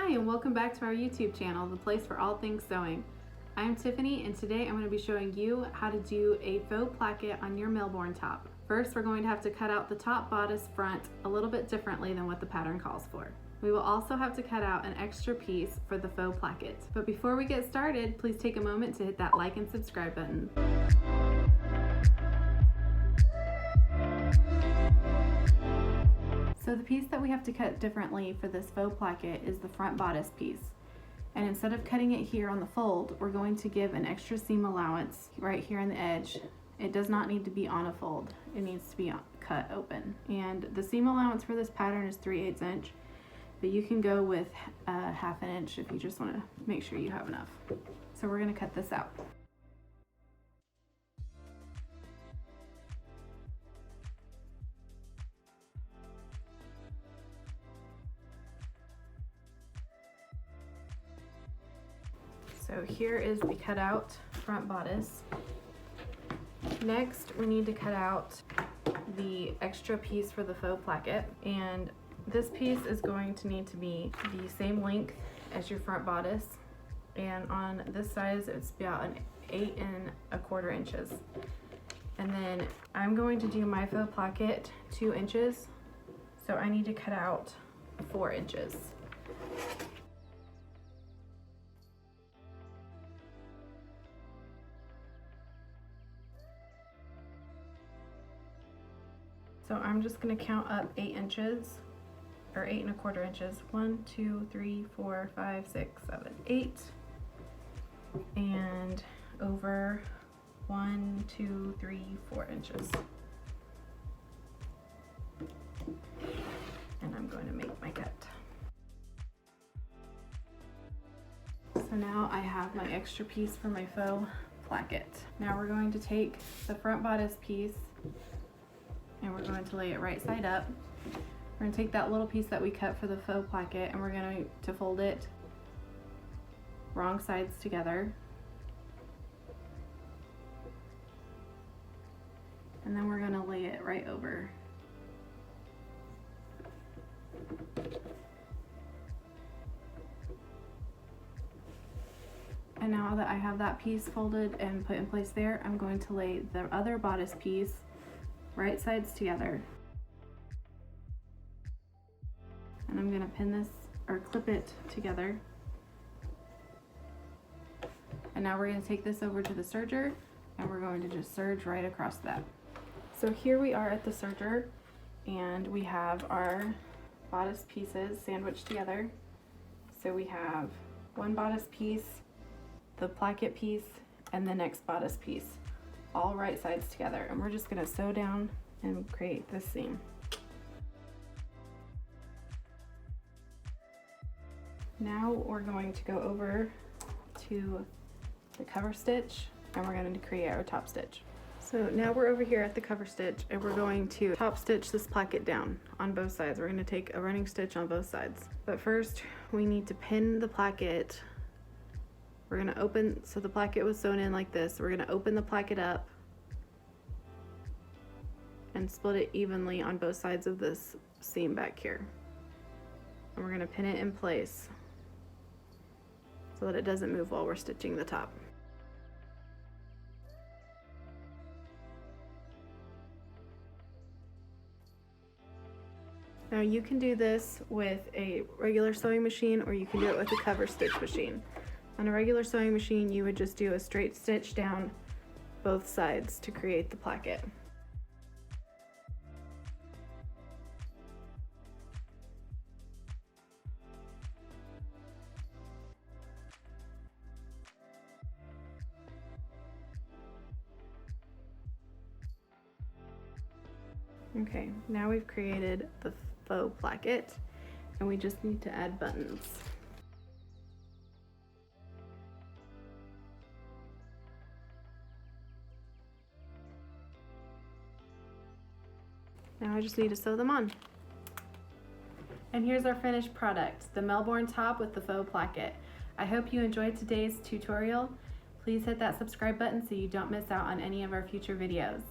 Hi, and welcome back to our YouTube channel, the place for all things sewing. I'm Tiffany, and today I'm going to be showing you how to do a faux placket on your Melbourne top. First, we're going to have to cut out the top bodice front a little bit differently than what the pattern calls for. We will also have to cut out an extra piece for the faux placket. But before we get started, please take a moment to hit that like and subscribe button. So the piece that we have to cut differently for this faux placket is the front bodice piece. And instead of cutting it here on the fold, we're going to give an extra seam allowance right here on the edge. It does not need to be on a fold. It needs to be cut open. And the seam allowance for this pattern is 3/8 inch, but you can go with 1/2 inch if you just want to make sure you have enough. So we're going to cut this out. So here is the cutout front bodice. Next, we need to cut out the extra piece for the faux placket, and this piece is going to need to be the same length as your front bodice, and on this size it's about an 8 1/4 inches. And then I'm going to do my faux placket 2 inches, so I need to cut out 4 inches. So I'm just going to count up 8 inches, or 8 1/4 inches. 1, 2, 3, 4, 5, 6, 7, 8. And over 1, 2, 3, 4 inches. And I'm going to make my cut. So now I have my extra piece for my faux placket. Now we're going to take the front bodice piece and we're going to lay it right side up. We're going to take that little piece that we cut for the faux placket and we're going to fold it wrong sides together. And then we're going to lay it right over. And now that I have that piece folded and put in place there, I'm going to lay the other bodice piece right sides together. And I'm going to pin this or clip it together. And now we're going to take this over to the serger and we're going to just serge right across that. So here we are at the serger and we have our bodice pieces sandwiched together. So we have one bodice piece, the placket piece, and the next bodice piece, all right sides together, and we're just going to sew down and create this seam. Now we're going to go over to the cover stitch and we're going to create our top stitch. So now we're over here at the cover stitch and we're going to top stitch this placket down on both sides. We're going to take a running stitch on both sides. But first we need to pin the placket. We're going to open, so the placket was sewn in like this. We're going to open the placket up and split it evenly on both sides of this seam back here. And we're going to pin it in place so that it doesn't move while we're stitching the top. Now you can do this with a regular sewing machine or you can do it with a Coverstitch machine. On a regular sewing machine, you would just do a straight stitch down both sides to create the placket. Okay, now we've created the faux placket and we just need to add buttons. Now I just need to sew them on. And here's our finished product, the Melbourne top with the faux placket. I hope you enjoyed today's tutorial. Please hit that subscribe button so you don't miss out on any of our future videos.